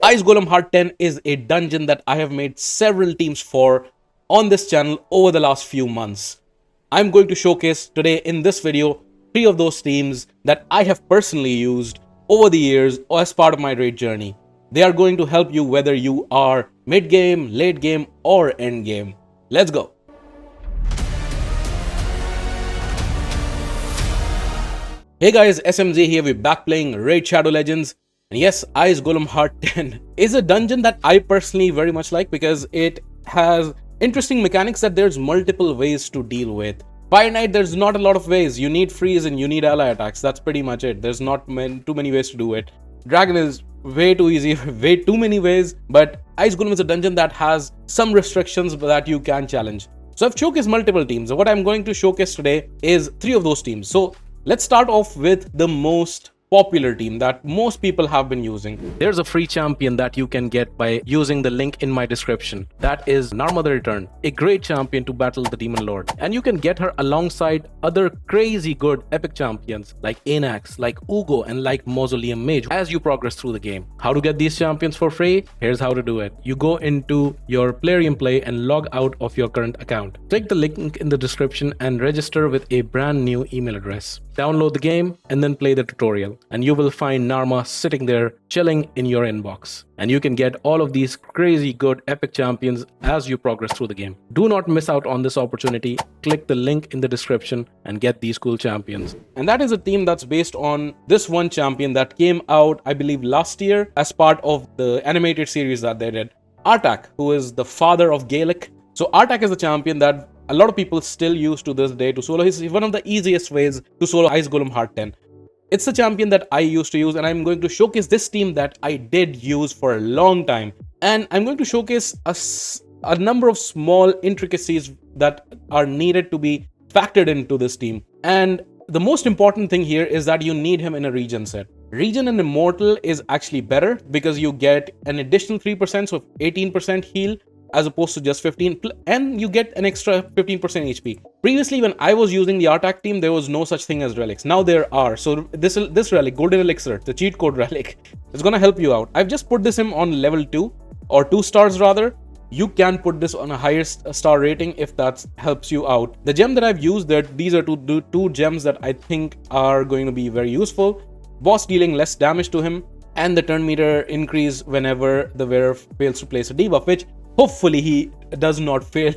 Ice Golem Hard 10 is a dungeon that I have made several teams for on this channel over the last few months. I'm going to showcase today in this video 3 of those teams that I have personally used over the years as part of my raid journey. They are going to help you whether you are mid-game, late game or end game. Let's go! Hey guys, SMZ here, we're back playing Raid Shadow Legends. And yes, Ice Golem Hard 10 is a dungeon that I personally very much like because it has interesting mechanics that there's multiple ways to deal with. Fire Knight, there's not a lot of ways. You need freeze and you need ally attacks. That's pretty much it. There's not too many ways to do it. Dragon is way too easy, way too many ways. But Ice Golem is a dungeon that has some restrictions that you can challenge. So I've showcased multiple teams. What I'm going to showcase today is 3 of those teams. So let's start off with the most popular team that most people have been using. There's a free champion that you can get by using the link in my description. That is Narma the Return, a great champion to battle the Demon Lord. And you can get her alongside other crazy good epic champions like Anax, like Uugo, and like Mausoleum Mage as you progress through the game. How to get these champions for free? Here's how to do it. You go into your Plarium Play and log out of your current account. Click the link in the description and register with a brand new email address. Download the game and then play the tutorial. And you will find Narma sitting there chilling in your inbox. And you can get all of these crazy good epic champions as you progress through the game. Do not miss out on this opportunity. Click the link in the description and get these cool champions. And that is a team that's based on this one champion that came out, I believe, last year as part of the animated series that they did. Artak, who is the father of Gaelic. So Artak is the champion that a lot of people still use to this day to solo. He's one of the easiest ways to solo Ice Golem Hard 10. It's the champion that I used to use, and I'm going to showcase this team that I did use for a long time. And I'm going to showcase a number of small intricacies that are needed to be factored into this team. And the most important thing here is that you need him in a regen set. Regen and Immortal is actually better because you get an additional 3%, so 18% heal, as opposed to just 15, and you get an extra 15% HP. Previously, when I was using the Artak team, there was no such thing as relics. Now there are. So this relic, Golden Elixir, the cheat code relic, is gonna help you out. I've just put this in on level 2, or 2 stars rather. You can put this on a higher star rating if that helps you out. The gem that I've used, these are two gems that I think are going to be very useful. Boss dealing less damage to him, and the turn meter increase whenever the wearer fails to place a debuff, which hopefully he does not fail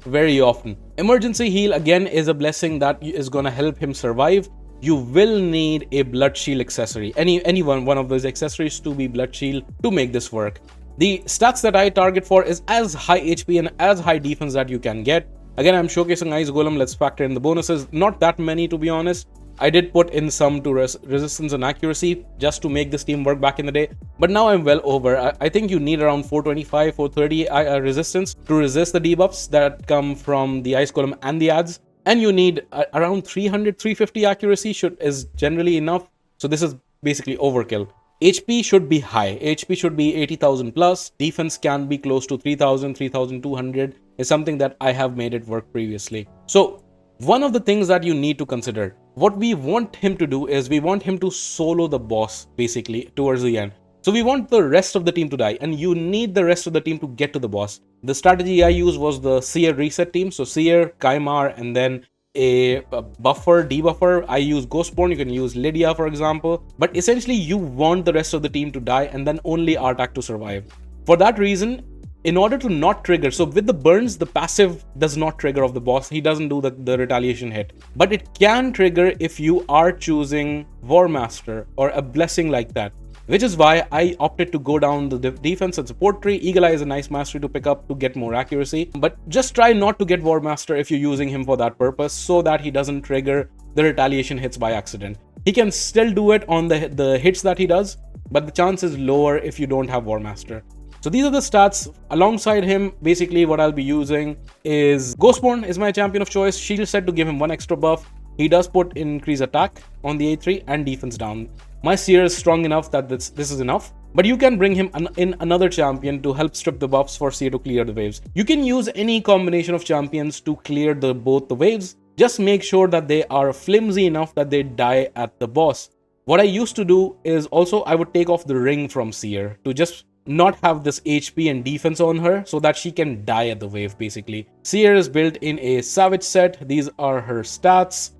very often. Emergency heal again is a blessing that is gonna help him survive. You will need a blood shield accessory, any one of those accessories to be blood shield to make this work. The stats that I target for is as high HP and as high defense that you can get. Again, I'm showcasing Ice Golem. Let's factor in the bonuses. Not that many, to be honest. I did put in some to resistance and accuracy just to make this team work back in the day, but now I'm well over. I think you need around 425, 430 resistance to resist the debuffs that come from the Ice Golem and the ads, and you need around 300, 350 accuracy is generally enough. So this is basically overkill. HP should be high. HP should be 80,000 plus. Defense can be close to 3,000, 3,200 is something that I have made it work previously. So one of the things that you need to consider, what we want him to do is we want him to solo the boss basically towards the end. So we want the rest of the team to die, and you need the rest of the team to get to the boss. The strategy I used was the Seer reset team. So Seer, Kaimar, and then a buffer, debuffer. I use Ghostborn, you can use Lydia for example. But essentially you want the rest of the team to die and then only Artak to survive. For that reason, in order to not trigger, so with the burns, the passive does not trigger of the boss. He doesn't do the retaliation hit. But it can trigger if you are choosing War Master or a blessing like that. Which is why I opted to go down the defense and support tree. Eagle Eye is a nice mastery to pick up to get more accuracy. But just try not to get War Master if you're using him for that purpose, so that he doesn't trigger the retaliation hits by accident. He can still do it on the hits that he does, but the chance is lower if you don't have War Master. So these are the stats. Alongside him, basically what I'll be using is Ghostborn is my champion of choice. Shield set to give him 1 extra buff. He does put increased attack on the A3 and defense down. My Seer is strong enough that this is enough. But you can bring him in another champion to help strip the buffs for Seer to clear the waves. You can use any combination of champions to clear both the waves. Just make sure that they are flimsy enough that they die at the boss. What I used to do is also I would take off the ring from Seer to just not have this HP and defense on her so that she can die at the wave basically. Seer is built in a Savage set. These are her stats.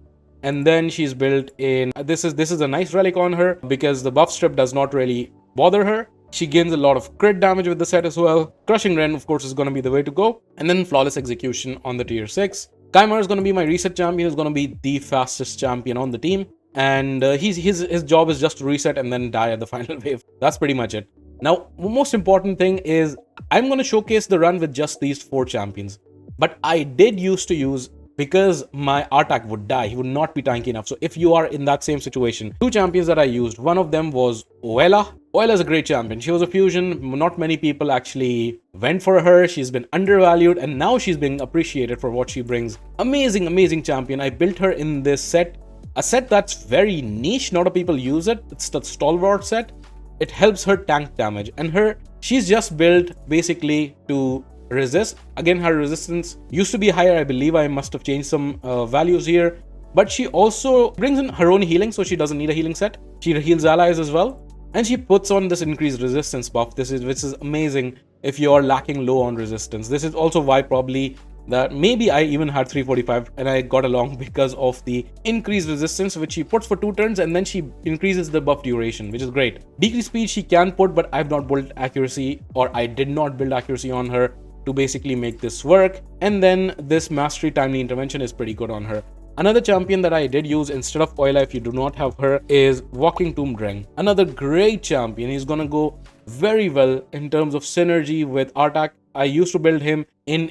And then she's built in, this is a nice relic on her because the buff strip does not really bother her. She gains a lot of crit damage with the set as well. Crushing Ren, of course, is going to be the way to go. And then Flawless Execution on the tier 6. Kaimar is going to be my reset champion. He's going to be the fastest champion on the team. And his job is just to reset and then die at the final wave. That's pretty much it. Now, the most important thing is I'm going to showcase the run with just these 4 champions. But I did used to use, because my Artak would die, he would not be tanky enough. So if you are in that same situation, 2 champions that I used, one of them was Oela. Oela is a great champion. She was a fusion. Not many people actually went for her. She's been undervalued and now she's being appreciated for what she brings. Amazing, amazing champion. I built her in this set. A set that's very niche. Not a lot of people use it. It's the Stalwart set. It helps her tank damage. And she's just built basically to resist. Again, her resistance used to be higher. I believe I must have changed some values here. But she also brings in her own healing, so she doesn't need a healing set. She heals allies as well. And she puts on this increased resistance buff, which is amazing if you're lacking low on resistance. This is also why probably that maybe I even had 345 and I got along because of the increased resistance which she puts for 2 turns, and then she increases the buff duration, which is great. Decreased speed she can put, but I've not built accuracy, or I did not build accuracy on her to basically make this work. And then this mastery timely intervention is pretty good on her. Another champion that I did use instead of Oila, if you do not have her, is Walking Tomb Dreng. Another great champion. He's gonna go very well in terms of synergy with Artak. I used to build him in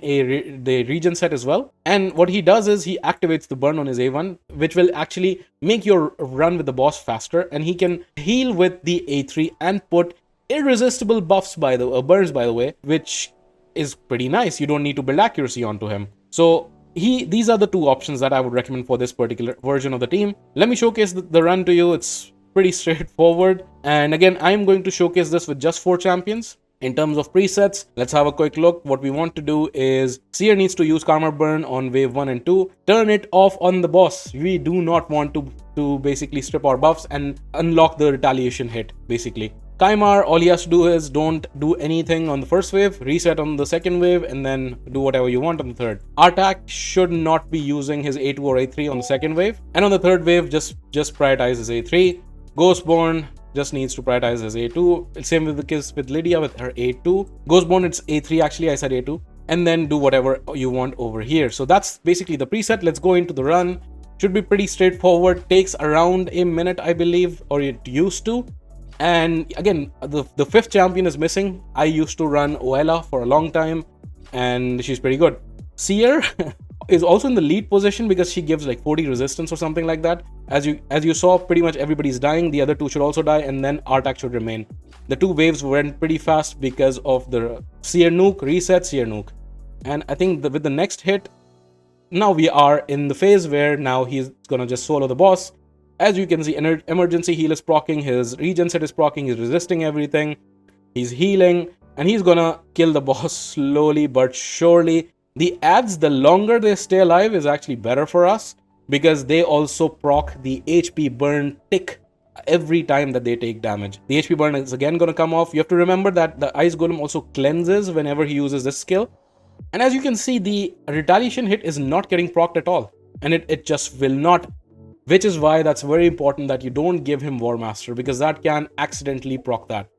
the regen set as well. And what he does is he activates the burn on his A1, which will actually make your run with the boss faster. And he can heal with the A3 and put irresistible buffs burns by the way, which is pretty nice. You don't need to build accuracy onto him. So these are the 2 options that I would recommend for this particular version of the team. Let me showcase the run to you. It's pretty straightforward. And again, I'm going to showcase this with just 4 champions. In terms of presets, let's have a quick look. What we want to do is Seer needs to use Karma Burn on wave 1 and 2. Turn it off on the boss. We do not want to basically strip our buffs and unlock the retaliation hit basically. Kaimar, all he has to do is don't do anything on the first wave, reset on the second wave, and then do whatever you want on the third. Artak should not be using his A2 or A3 on the second wave, and on the third wave, just prioritize his A3. Ghostborn just needs to prioritize his A2. Same with the case with Lydia with her A2. Ghostborn, it's A3 actually, I said A2. And then do whatever you want over here. So that's basically the preset. Let's go into the run. Should be pretty straightforward. Takes around a minute, I believe, or it used to. And again, the 5th champion is missing. I used to run Oela for a long time, and she's pretty good. Seer is also in the lead position because she gives like 40 resistance or something like that. As you saw, pretty much everybody's dying. The other 2 should also die, and then Artak should remain. The 2 waves went pretty fast because of the Seer nuke, reset, Seer nuke. And I think with the next hit, now we are in the phase where now he's gonna just solo the boss. As you can see, emergency heal is proccing, his regen set is proccing, he's resisting everything, he's healing, and he's gonna kill the boss slowly but surely. The ads, the longer they stay alive is actually better for us because they also proc the HP burn tick every time that they take damage. The HP burn is again gonna come off. You have to remember that the Ice Golem also cleanses whenever he uses this skill. And as you can see, the retaliation hit is not getting procced at all. And it just will not. Which is why that's very important that you don't give him War Master, because that can accidentally proc that.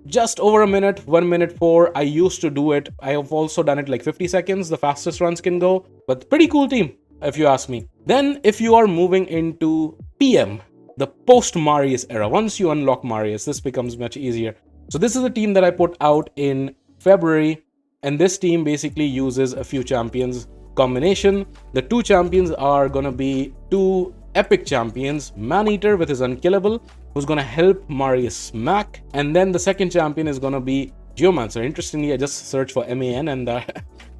Just over a minute, 1 minute 4. I used to do it. I have also done it like 50 seconds. The fastest runs can go. But pretty cool team, if you ask me. Then if you are moving into PM, the post-Marius era, once you unlock Marius, this becomes much easier. So this is a team that I put out in February. And this team basically uses a few champions combination. The 2 champions are gonna be 2 epic champions. Man-Eater with his Unkillable, who's gonna help Marius smack. And then the second champion is gonna be Geomancer. Interestingly, I just searched for MAN and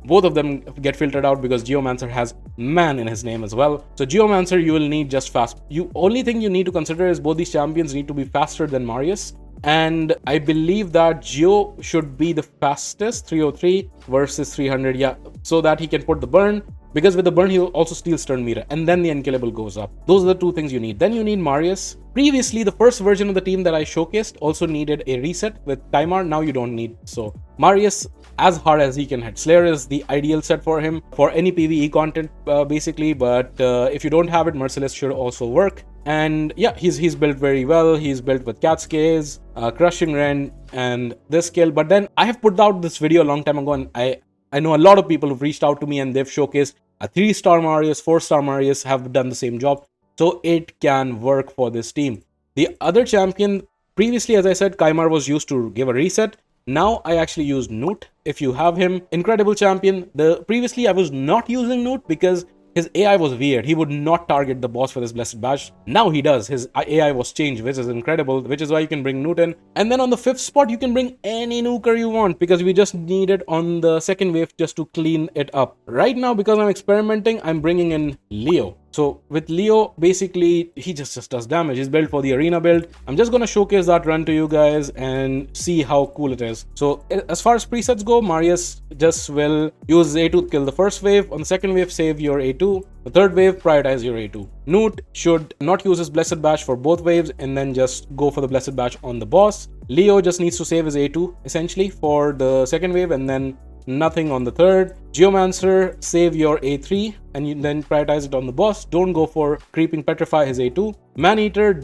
both of them get filtered out because Geomancer has man in his name as well. So Geomancer, you will need just fast. Only thing you need to consider is both these champions need to be faster than Marius. And I believe that Geo should be the fastest, 303 versus 300, yeah, so that he can put the burn. because with the burn he also steals turn meter, and then the unkillable goes up. Those are the two things you need. Then you need Marius. Previously, the first version of the team that I showcased also needed a reset with Timar. Now you don't need. So Marius, as hard as he can hit. Slayer is the ideal set for him for any PvE content basically, but if you don't have it, Merciless should also work. And yeah, he's built very well. He's built with Cascades, Crushing Rend, and this skill. But then I have put out this video a long time ago, and I know a lot of people who've reached out to me and they've showcased a 3-star Marius, 4-star Marius have done the same job. So it can work for this team. The other champion, previously, as I said, Kaimar was used to give a reset. Now I actually use Newt. If you have him, incredible champion. Previously I was not using Newt because his AI was weird. He would not target the boss with his Blessed Bash. Now he does. His AI was changed, which is incredible, which is why you can bring Newt in. And then on the 5th spot, you can bring any nuker you want because we just need it on the second wave just to clean it up. Right now, because I'm experimenting, I'm bringing in Leo. So with Leo, basically, he just does damage. He's built for the arena build. I'm just going to showcase that run to you guys and see how cool it is. So as far as presets go, Marius just will use A2 to kill the first wave. On the second wave, save your A2. The third wave, prioritize your A2. Newt should not use his Blessed Bash for both waves and then just go for the Blessed Bash on the boss. Leo just needs to save his A2 essentially for the second wave and then nothing on the third. Geomancer, save your A3 and you then prioritize it on the boss. Don't go for creeping petrify his A2. Maneater,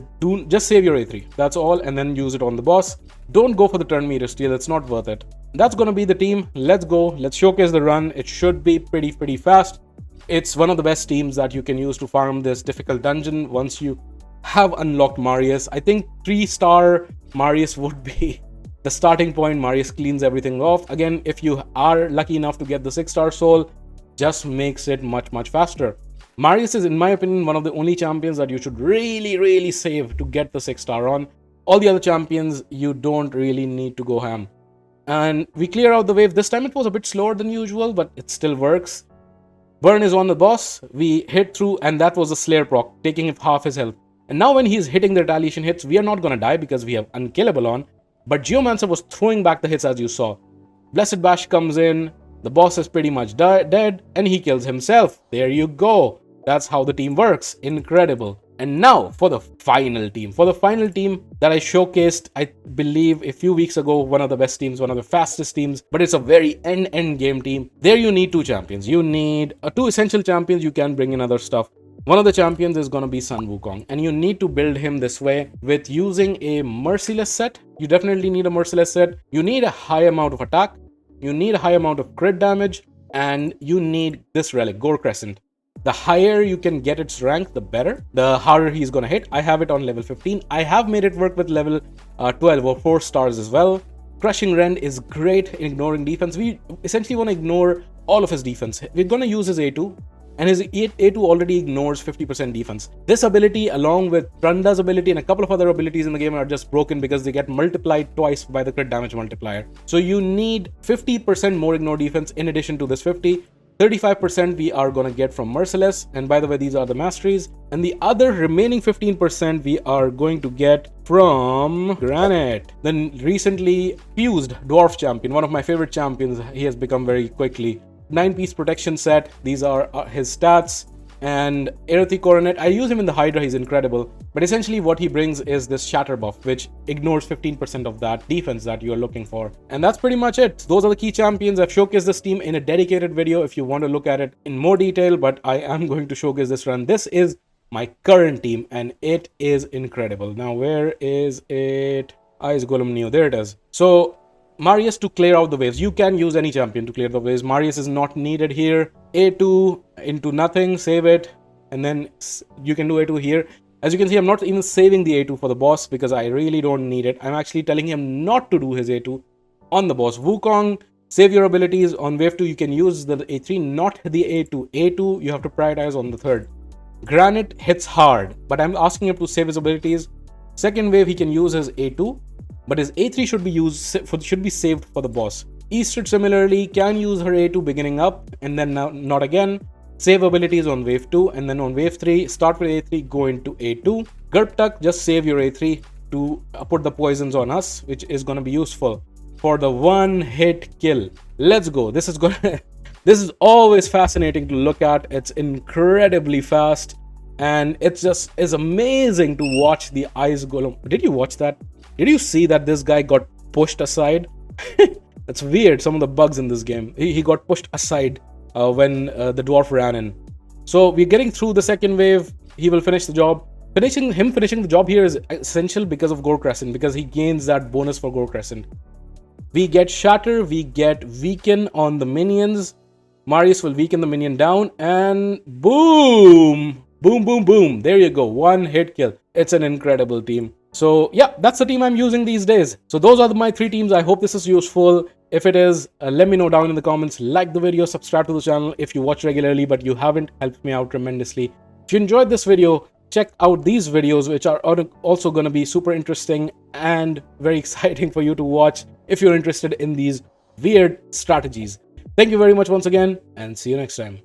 just save your A3. That's all, and then use it on the boss. Don't go for the turn meter steal. It's not worth it. That's gonna be the team. Let's go. Let's showcase the run. It should be pretty fast. It's one of the best teams that you can use to farm this difficult dungeon once you have unlocked Marius. I think 3-star Marius would be the starting point. Marius cleans everything off. Again, if you are lucky enough to get the 6-star soul, just makes it much faster. Marius is, in my opinion, one of the only champions that you should really save to get the 6-star on. All the other champions, you don't really need to go ham. And we clear out the wave. This time it was a bit slower than usual, but it still works. Burn is on the boss. We hit through, and that was a Slayer proc, taking half his health. And now when he's hitting the retaliation hits, we are not gonna die because we have Unkillable on. But Geomancer was throwing back the hits as you saw. Blessed Bash comes in, the boss is pretty much dead, and he kills himself. There you go. That's how the team works. Incredible. And now for the final team. For the final team that I showcased, I believe a few weeks ago, one of the best teams, one of the fastest teams, but it's a very end game team. There you need 2 champions. You need 2 essential champions. You can bring in other stuff. One of the champions is going to be Sun Wukong, and you need to build him this way with using a Merciless set. You definitely need a Merciless set. You need a high amount of attack. You need a high amount of crit damage, and you need this relic, Gore Crescent. The higher you can get its rank, the better. The harder he's going to hit. I have it on level 15. I have made it work with level 12 or 4 stars as well. Crushing Rend is great in ignoring defense. We essentially want to ignore all of his defense. We're going to use his A2. And his A2 already ignores 50% defense. This ability, along with Trunda's ability and a couple of other abilities in the game, are just broken because they get multiplied twice by the crit damage multiplier. So you need 50% more ignore defense in addition to this 50. 35% we are going to get from Merciless. And by the way, these are the masteries. And the other remaining 15% we are going to get from Granite. Then recently fused Dwarf Champion, one of my favorite champions. He has become very quickly. 9-piece protection set. These are his stats. And Erethy Coronet, I use him in the Hydra, he's incredible. But essentially what he brings is this Shatter buff, which ignores 15% of that defense that you're looking for. And that's pretty much it. Those are the key champions. I've showcased this team in a dedicated video if you want to look at it in more detail, but I am going to showcase this run. This is my current team, and it is incredible. Now, where is it? Ice Golem Neo, there it is. So, Marius to clear out the waves. You can use any champion to clear the waves. Marius is not needed here. A2 into nothing, save it, and then you can do A2 here. As you can see, I'm not even saving the A2 for the boss because I really don't need it. I'm actually telling him not to do his A2 on the boss. Wukong, save your abilities. On wave 2, you can use the A3, not the A2. A2, you have to prioritize on the third. Granite hits hard, but I'm asking him to save his abilities. Second wave, he can use his A2. But his A3 should be saved for the boss. Eastrid similarly can use her A2 beginning up and then not again. Save abilities on wave 2 and then on wave 3, start with A3, go into A2. Gurptuk, just save your A3 to put the poisons on us, which is going to be useful for the one-hit kill. Let's go. This is going to This is always fascinating to look at. It's incredibly fast, and it just is amazing to watch the Ice Golem. Did you watch that? Did you see that this guy got pushed aside? That's weird, some of the bugs in this game. He got pushed aside when the dwarf ran in. So we're getting through the second wave. He will finish the job. Finishing the job here is essential because of Gore Crescent, because he gains that bonus for Gore Crescent. We get Shatter, we get Weaken on the minions. Marius will weaken the minion down, and boom! Boom, boom, boom. There you go. One hit kill. It's an incredible team. So yeah, that's the team I'm using these days. So those are my 3 teams. I hope this is useful. If it is, let me know down in the comments. Like the video, subscribe to the channel if you watch regularly but you haven't. Helps me out tremendously. If you enjoyed this video, check out these videos, which are also going to be super interesting and very exciting for you to watch if you're interested in these weird strategies. Thank you very much once again, and see you next time.